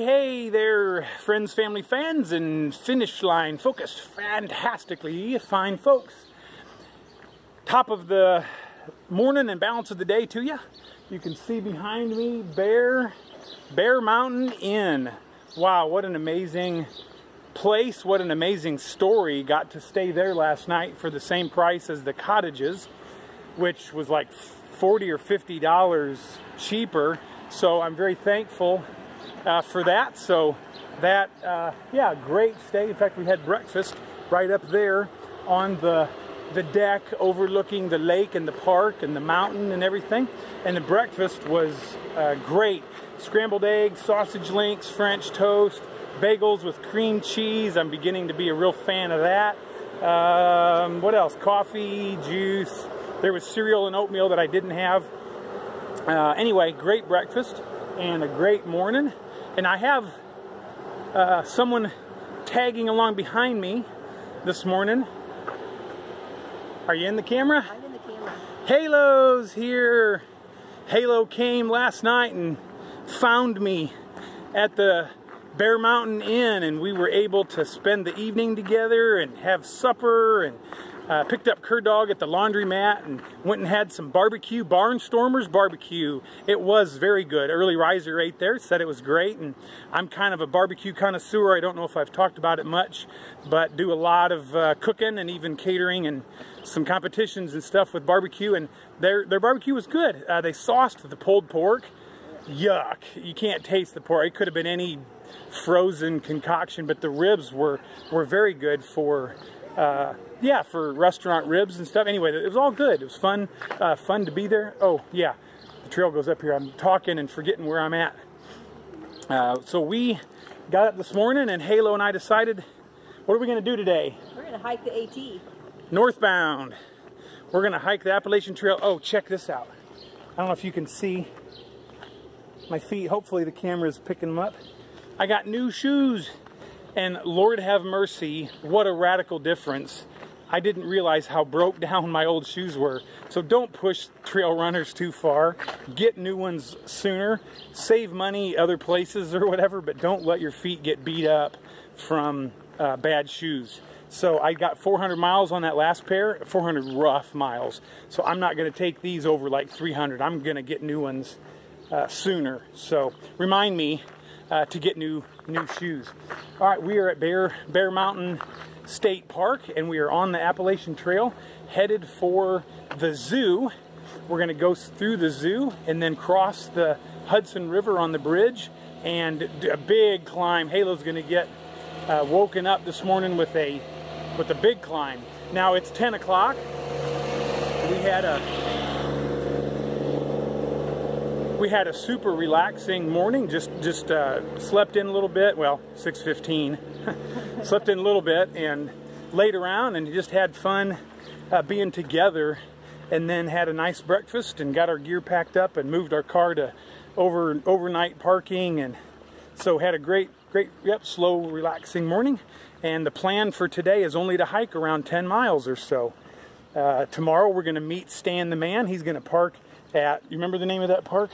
hey there, friends, family, fans, and finish line focused, fantastically fine folks. Top of the morning and balance of the day to you. You can see behind me Bear Mountain Inn. Wow, what an amazing place, what an amazing story. Got to stay there last night for the same price as the cottages, which was like $40 or $50 cheaper. So I'm very thankful for that. So that, yeah, great stay. In fact, we had breakfast right up there on the deck overlooking the lake and the park and the mountain and everything. And the breakfast was great. Scrambled eggs, sausage links, French toast, bagels with cream cheese. I'm beginning to be a real fan of that. What else? Coffee, juice. There was cereal and oatmeal that I didn't have. Anyway, great breakfast and a great morning. And I have someone tagging along behind me this morning. Are you in the camera? I'm in the camera. Halo's here. Halo came last night and found me at the Bear Mountain Inn, and we were able to spend the evening together and have supper, and picked up Cur Dog at the laundromat and went and had some barbecue, Barnstormers barbecue. It was very good. Early riser ate there, said it was great, and I'm kind of a barbecue connoisseur. I don't know if I've talked about it much, but do a lot of cooking and even catering and some competitions and stuff with barbecue, and their barbecue was good. They sauced the pulled pork. Yuck. You can't taste the pork. It could have been any frozen concoction, but the ribs were very good for yeah, for restaurant ribs and stuff. Anyway, it was all good. It was fun to be there. Oh yeah, the trail goes up here. I'm talking and forgetting where I'm at. So we got up this morning, and Halo and I decided, what are we going to do today? We're going to hike the AT. Northbound. We're going to hike the Appalachian Trail. Oh, check this out. I don't know if you can see my feet. Hopefully the camera is picking them up. I got new shoes, and Lord have mercy, what a radical difference. I didn't realize how broke down my old shoes were. So don't push trail runners too far. Get new ones sooner. Save money other places or whatever, but don't let your feet get beat up from bad shoes. So I got 400 miles on that last pair, 400 rough miles. So I'm not going to take these over like 300. I'm going to get new ones sooner. So remind me to get new shoes. All right, we are at Bear Mountain State Park, and we are on the Appalachian Trail, headed for the zoo. We're going to go through the zoo and then cross the Hudson River on the bridge, and a big climb. Halo's going to get woken up this morning with a big climb. Now it's 10 o'clock. We had a super relaxing morning. Just slept in a little bit. Well, 6:15. Slept in a little bit and laid around and just had fun being together. And then had a nice breakfast and got our gear packed up and moved our car to overnight parking. And so had a great, slow, relaxing morning. And the plan for today is only to hike around 10 miles or so. Tomorrow we're going to meet Stan the Man. He's going to park at, you remember the name of that park?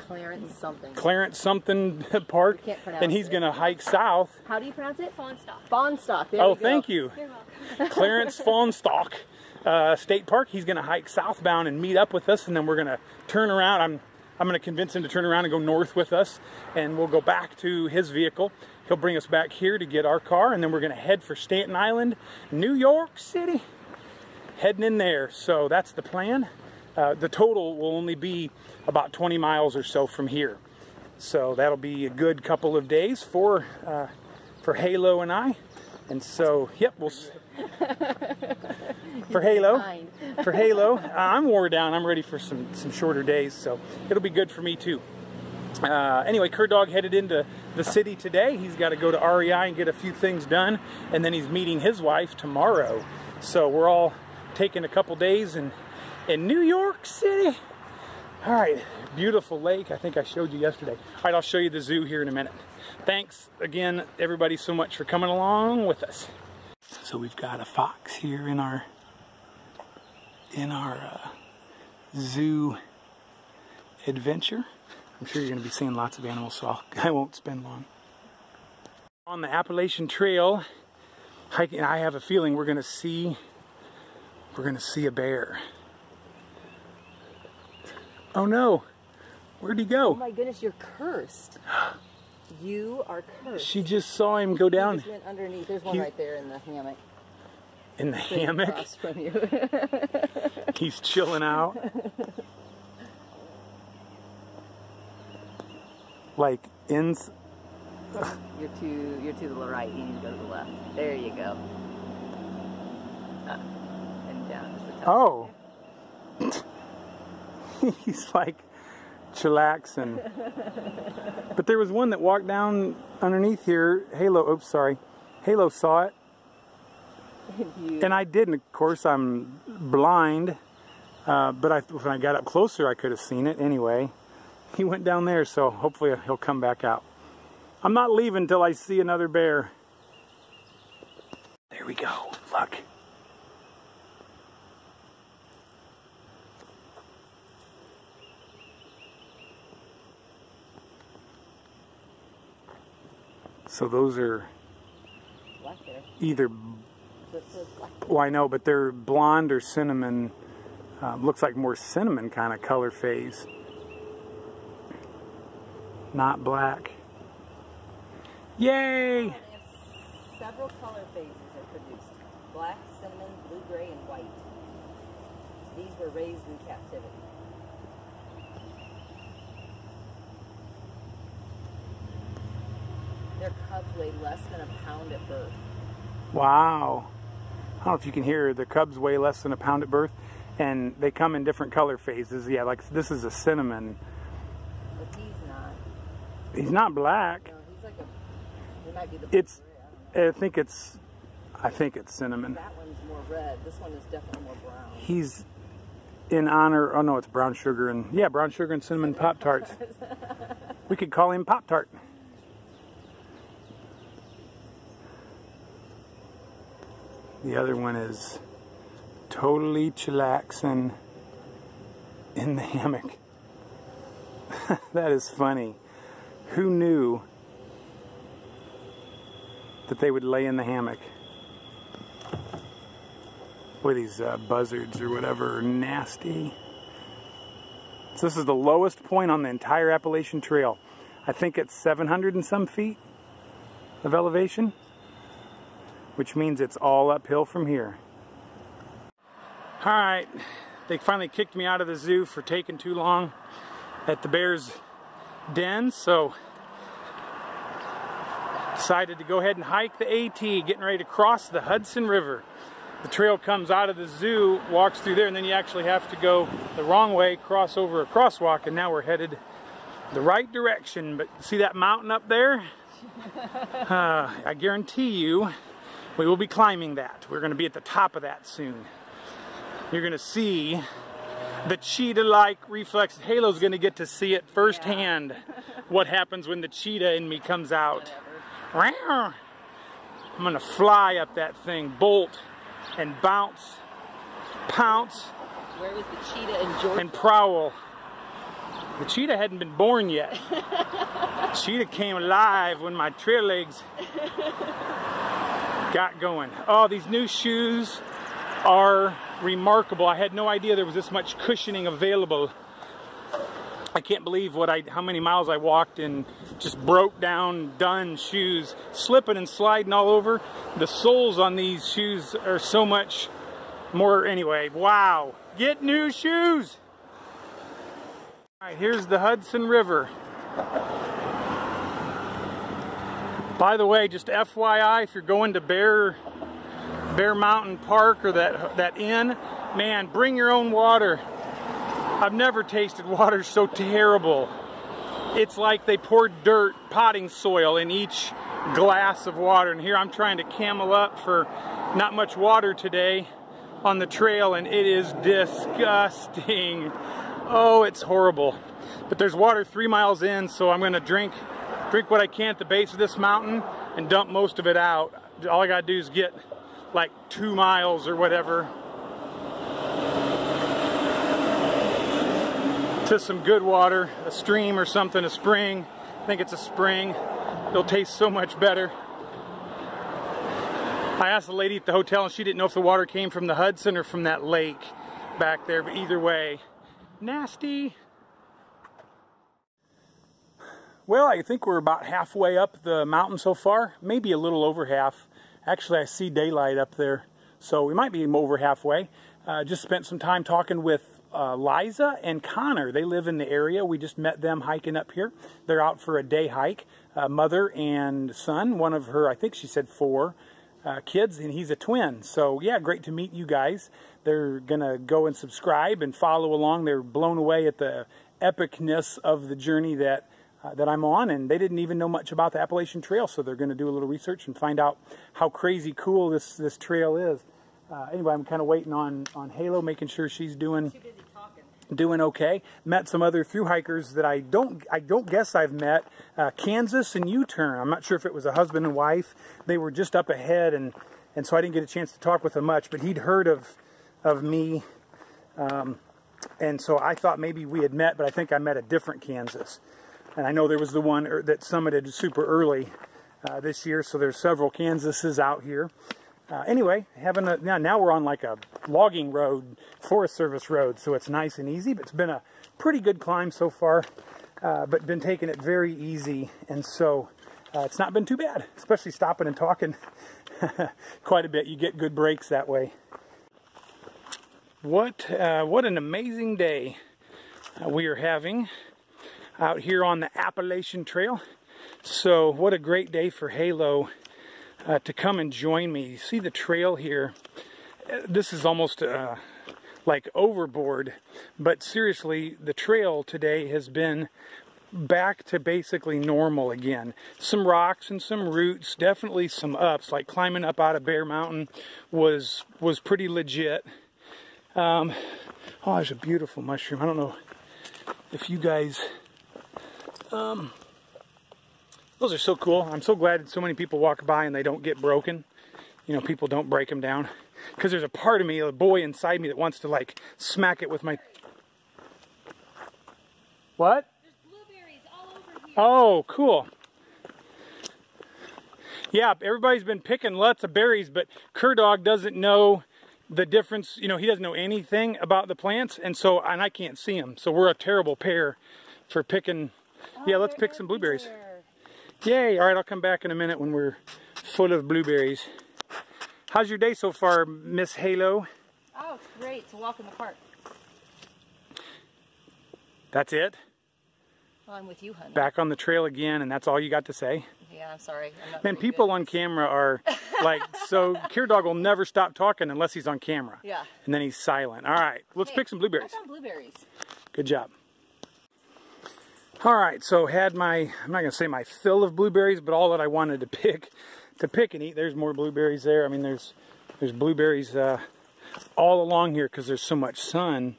Clarence something. Clarence something Park. Can't pronounce and he's going to hike south. How do you pronounce it? Fawnstock. Fawnstock. There Oh, we go. thank you. You're welcome. Clarence Fawnstock State Park. He's going to hike southbound and meet up with us, and then we're going to turn around. I'm going to convince him to turn around and go north with us, and we'll go back to his vehicle. He'll bring us back here to get our car, and then we're going to head for Staten Island, New York City. Heading in there. So that's the plan. The total will only be about 20 miles or so from here. So that'll be a good couple of days for Halo and I. And so, yep, for Halo, I'm wore down. I'm ready for some shorter days, so it'll be good for me too. Anyway, Cur Dog headed into the city today. He's got to go to REI and get a few things done, and then he's meeting his wife tomorrow. So we're all taking a couple days in New York City. All right, beautiful lake. I think I showed you yesterday. All right, I'll show you the zoo here in a minute. Thanks again, everybody, so much for coming along with us. So we've got a fox here in our zoo adventure. I'm sure you're going to be seeing lots of animals, so I won't spend long. On the Appalachian Trail, hiking, I have a feeling we're gonna see a bear. Oh no, where'd he go? Oh my goodness, you're cursed. You are cursed. She just saw him go down. He just went underneath. There's one right there in the hammock. In the hammock? Across from you. He's chilling out. Like ins. You're to the right. You need to go to the left. There you go. And down just the top. Oh. He's like chillaxing. But there was one that walked down underneath here. Halo, oops, sorry. Halo saw it. And I didn't. Of course, I'm blind. But when I got up closer, I could have seen it. Anyway, he went down there, so hopefully he'll come back out. I'm not leaving till I see another bear. There we go. Look. So those are Black bear. either, Black. well, I know, but they're blonde or cinnamon. Looks like more cinnamon kind of color phase. Not black. Yay! Several color phases are produced. Black, cinnamon, blue, gray, and white. These were raised in captivity. Their cubs weigh less than a pound at birth. Wow. I don't know if you can hear, the cubs weigh less than a pound at birth, and they come in different color phases. Yeah, like this is a cinnamon. But he's not. He's not black. No, he's like a, he might be the It's, gray, I don't know. I think it's cinnamon. That one's more red. This one is definitely more brown. He's in honor, oh no, it's brown sugar and, yeah, brown sugar and cinnamon Pop-Tarts. We could call him Pop-Tart. The other one is totally chillaxing in the hammock. That is funny. Who knew that they would lay in the hammock? Boy, these buzzards or whatever are nasty. So this is the lowest point on the entire Appalachian Trail. I think it's 700 and some feet of elevation, which means it's all uphill from here. All right, they finally kicked me out of the zoo for taking too long at the bear's den, so decided to go ahead and hike the AT, getting ready to cross the Hudson River. The trail comes out of the zoo, walks through there, and then you actually have to go the wrong way, cross over a crosswalk, and now we're headed the right direction. But see that mountain up there? I guarantee you we will be climbing that. We're going to be at the top of that soon. You're going to see the cheetah-like reflex. Halo's going to get to see it firsthand, what happens when the cheetah in me comes out. I'm going to fly up that thing, bolt and bounce, pounce, Where was the cheetah in Georgia? and prowl. The cheetah hadn't been born yet. Cheetah came alive when my trail legs got going. Oh, these new shoes are remarkable. I had no idea there was this much cushioning available. I can't believe how many miles I walked in just broke down, done shoes, slipping and sliding all over. The soles on these shoes are so much more. Anyway, wow. Get new shoes. All right, here's the Hudson River. By the way, just FYI, if you're going to Bear Mountain Park or that inn, man, bring your own water. I've never tasted water so terrible. It's like they poured dirt, potting soil in each glass of water. And here I'm trying to camel up for not much water today on the trail, and it is disgusting. Oh, it's horrible. But there's water 3 miles in, so I'm gonna drink what I can at the base of this mountain and dump most of it out. All I gotta do is get like 2 miles or whatever to some good water, a stream or something, a spring. I think it's a spring. It'll taste so much better. I asked the lady at the hotel and she didn't know if the water came from the Hudson or from that lake back there, but either way, nasty. Well, I think we're about halfway up the mountain so far, maybe a little over half. Actually, I see daylight up there, so we might be over halfway. Just spent some time talking with Liza and Connor. They live in the area. We just met them hiking up here. They're out for a day hike. Mother and son, one of her, I think she said 4 kids, and he's a twin. So yeah, great to meet you guys. They're gonna go and subscribe and follow along. They're blown away at the epicness of the journey that I'm on, and they didn't even know much about the Appalachian Trail, so they're gonna do a little research and find out how crazy cool this trail is. Anyway, I'm kind of waiting on Halo, making sure she's doing okay. Met some other thru hikers that I don't guess I've met. Kansas and U-turn. I'm not sure if it was a husband and wife. They were just up ahead, and so I didn't get a chance to talk with them much. But he'd heard of me, and so I thought maybe we had met, but I think I met a different Kansas. And I know there was the one that summited super early this year. So there's several Kansases out here. Anyway, now we're on like a logging road, Forest Service road, so it's nice and easy, but it's been a pretty good climb so far, but been taking it very easy, and so it's not been too bad, especially stopping and talking quite a bit. You get good breaks that way. What an amazing day we are having out here on the Appalachian Trail. So what a great day for Halo to come and join me. You see the trail here. This is almost like overboard, but seriously, the trail today has been back to basically normal again. Some rocks and some roots, definitely some ups, like climbing up out of Bear Mountain was pretty legit. Oh, there's a beautiful mushroom. I don't know if you guys... those are so cool. I'm so glad so many people walk by and they don't get broken. You know, people don't break them down. Because there's a part of me, a boy inside me, that wants to like smack it with my... What? There's blueberries all over here. Oh, cool. Yeah, everybody's been picking lots of berries, but Curdog doesn't know the difference. You know, he doesn't know anything about the plants, and I can't see them. So we're a terrible pair for picking... Yeah, let's pick some blueberries. Yay! All right, I'll come back in a minute when we're full of blueberries. How's your day so far, Miss Halo? Oh, it's great. It's a walk in the park. That's it? Well, I'm with you, honey. Back on the trail again, and that's all you got to say? Yeah, I'm sorry. Man, people on camera are like, so Curdog will never stop talking unless he's on camera. Yeah. And then he's silent. All right, let's pick some blueberries. I found blueberries. Good job. All right, so had my, I'm not gonna say my fill of blueberries, but all that I wanted to pick and eat. There's more blueberries there. I mean, there's blueberries all along here because there's so much sun.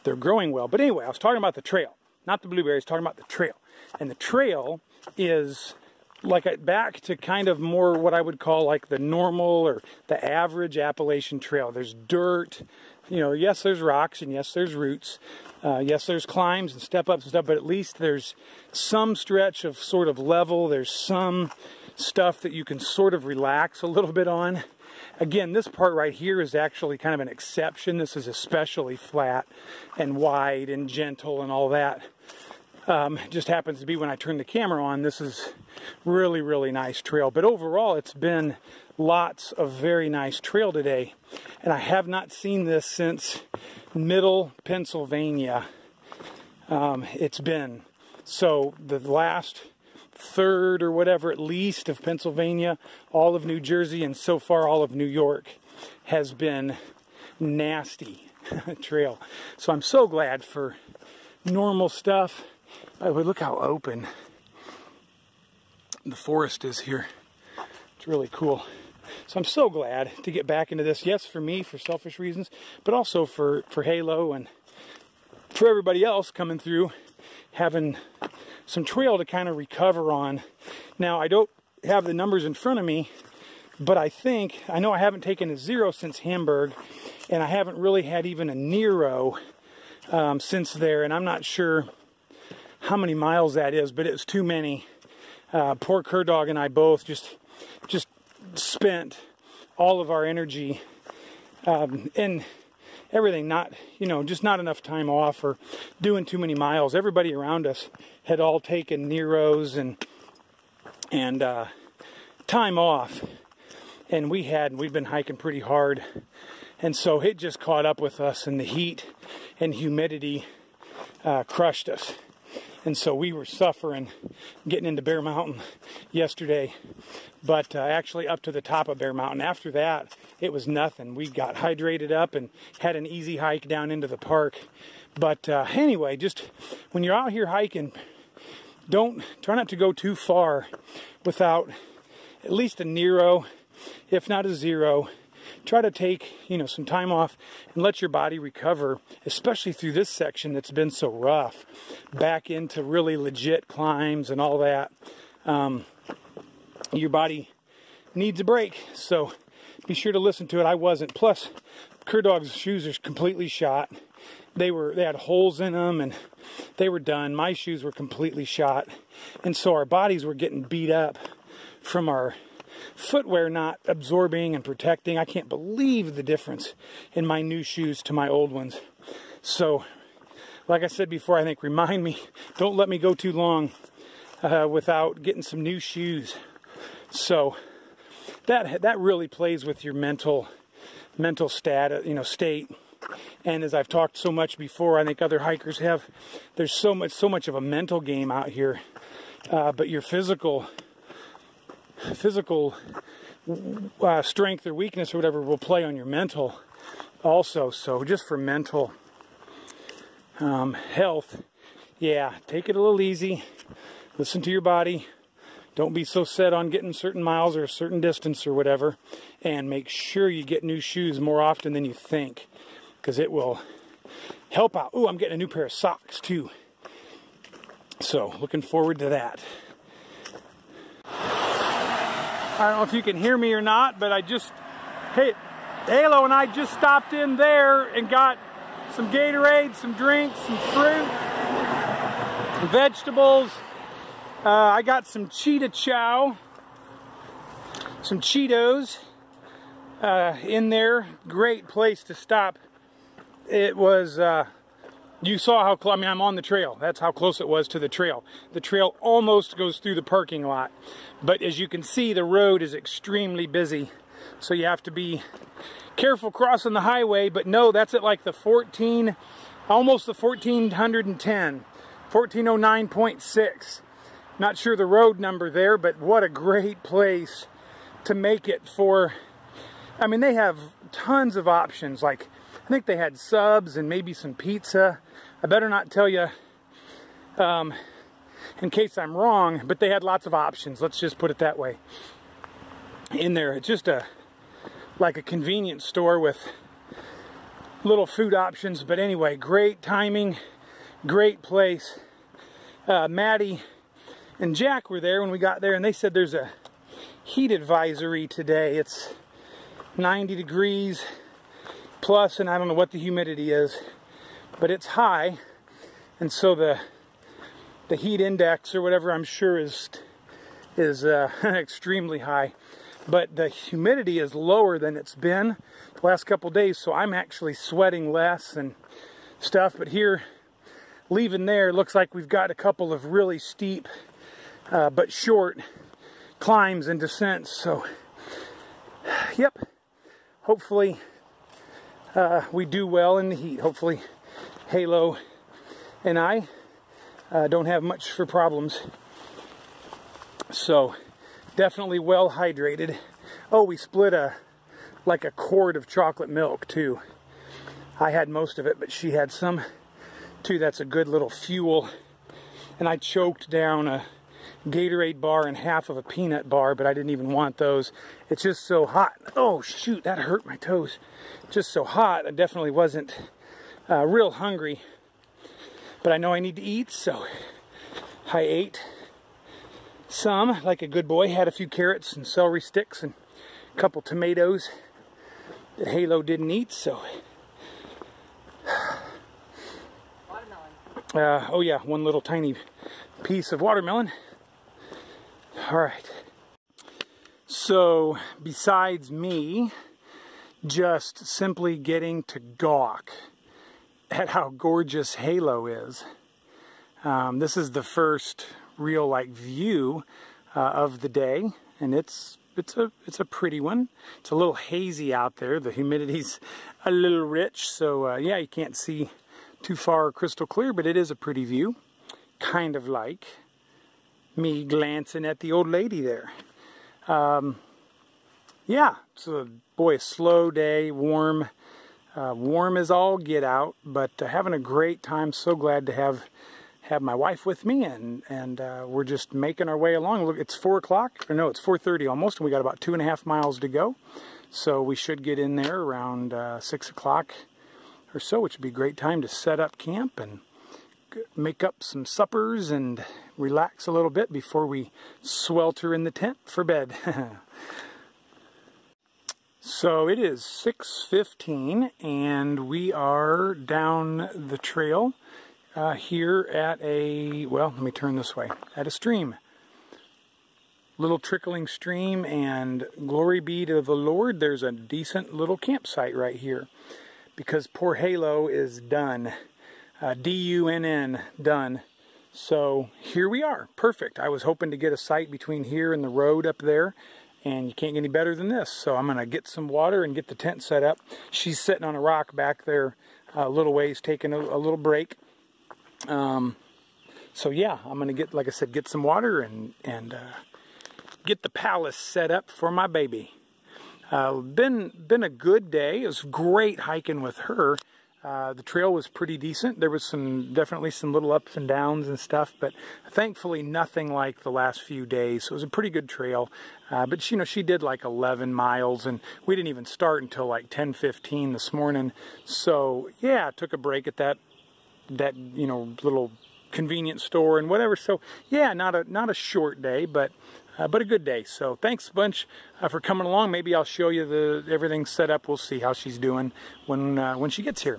They're growing well. But anyway, I was talking about the trail, not the blueberries, talking about the trail. And the trail is like back to kind of more what I would call like the normal or the average Appalachian Trail. There's dirt, you know, yes, there's rocks, and yes, there's roots. Yes, there's climbs and step-ups and stuff, but at least there's some stretch of sort of level. There's some stuff that you can sort of relax a little bit on. Again, this part right here is actually kind of an exception. This is especially flat and wide and gentle and all that. It just happens to be when I turn the camera on, this is really, really nice trail. But overall, it's been lots of very nice trail today. And I have not seen this since Middle Pennsylvania. It's been. So the last third or whatever at least of Pennsylvania, all of New Jersey, and so far all of New York has been nasty trail. So I'm so glad for normal stuff. By the way, look how open the forest is here. It's really cool. So I'm so glad to get back into this. Yes, for me, for selfish reasons, but also for Halo and for everybody else coming through, having some trail to kind of recover on. Now, I don't have the numbers in front of me, but I know I haven't taken a 0 since Hamburg, and I haven't really had even a Nero since there, and I'm not sure how many miles that is, but it's too many. Poor Curdog and I both just spent all of our energy and everything, not, you know, just not enough time off or doing too many miles. Everybody around us had all taken Neros and time off, and we've been hiking pretty hard, and so it just caught up with us, and the heat and humidity crushed us. And so we were suffering getting into Bear Mountain yesterday, but actually up to the top of Bear Mountain. After that, it was nothing. We got hydrated up and had an easy hike down into the park. But anyway, just when you're out here hiking, try not to go too far without at least a Nero, if not a zero. Try to take, you know, some time off and let your body recover, especially through this section that's been so rough, back into really legit climbs and all that. Your body needs a break, so be sure to listen to it. I wasn't. Plus, Cur Dog's shoes are completely shot. They had holes in them and they were done. My shoes were completely shot, and so our bodies were getting beat up from our footwear not absorbing and protecting. I can't believe the difference in my new shoes to my old ones. So, like I said before, I think remind me, don't let me go too long without getting some new shoes. So that really plays with your mental state. And as I've talked so much before, I think other hikers have. There's so much of a mental game out here, but your physical strength or weakness or whatever will play on your mental also. So just for mental health, yeah, take it a little easy. Listen to your body. Don't be so set on getting certain miles or a certain distance or whatever. And make sure you get new shoes more often than you think, because it will help out. Ooh, I'm getting a new pair of socks too. So looking forward to that. I don't know if you can hear me or not, but Halo and I just stopped in there and got some Gatorade, some drinks, some fruit, some vegetables. I got some cheetah chow, some Cheetos in there. Great place to stop. It was, you saw how close, I mean, I'm on the trail. That's how close it was to the trail. The trail almost goes through the parking lot. But as you can see, the road is extremely busy. So you have to be careful crossing the highway. But no, that's at like the almost the 1410, 1409.6. Not sure the road number there, but what a great place to make it for. I mean, they have tons of options. Like, I think they had subs and maybe some pizza. I better not tell you in case I'm wrong, but they had lots of options. Let's just put it that way. In there, it's just like a convenience store with little food options. But anyway, great timing, great place. Maddie and Jack were there when we got there, and they said there's a heat advisory today. It's 90 degrees plus, and I don't know what the humidity is, but it's high, and so the heat index or whatever, I'm sure is extremely high. But the humidity is lower than it's been the last couple days, so I'm actually sweating less and stuff. But here, leaving there, looks like we've got a couple of really steep but short climbs and descents. So, yep, hopefully we do well in the heat. Hopefully Halo and I don't have much for problems. So definitely well hydrated. Oh, we split like a quart of chocolate milk too. I had most of it, but she had some too. That's a good little fuel. And I choked down a Gatorade bar and half of a peanut bar, but I didn't even want those. It's just so hot. Oh shoot, that hurt my toes. Just so hot. I definitely wasn't real hungry, but I know I need to eat, so I ate some like a good boy. Had a few carrots and celery sticks and a couple tomatoes that Halo didn't eat. So watermelon. Oh yeah, one little tiny piece of watermelon. All right, So besides me just simply getting to gawk at how gorgeous Halo is, this is the first real like view of the day, and it's a pretty one. It's a little hazy out there. The humidity's a little rich, so yeah, you can't see too far crystal clear, but it is a pretty view. Kind of like me glancing at the old lady there. Yeah, it's a slow day, warm as all get out, but having a great time. So glad to have my wife with me, and we're just making our way along. Look, it's 4 o'clock, or no, it's 4:30 almost, and we got about 2.5 miles to go. So we should get in there around 6 o'clock or so, which would be a great time to set up camp and make up some suppers and relax a little bit before we swelter in the tent for bed. So it is 6:15, and we are down the trail here at a, well, let me turn this way, at a stream. Little trickling stream, and glory be to the Lord, there's a decent little campsite right here, because poor Halo is done. D-U-N-N, done. So here we are, perfect. I was hoping to get a site between here and the road up there, and you can't get any better than this. So I'm gonna get some water and get the tent set up. She's sitting on a rock back there a little ways, taking a little break. So yeah, I'm gonna get, like I said, get some water and get the palace set up for my baby. Been a good day. It was great hiking with her. The trail was pretty decent. There was definitely some little ups and downs and stuff, but thankfully nothing like the last few days. So it was a pretty good trail. But you know, she did like 11 miles, and we didn't even start until like 10:15 this morning. So yeah, took a break at that you know, little convenience store and whatever. So yeah, not a short day, but a good day. So thanks a bunch for coming along. Maybe I'll show you everything set up. We'll see how she's doing when she gets here.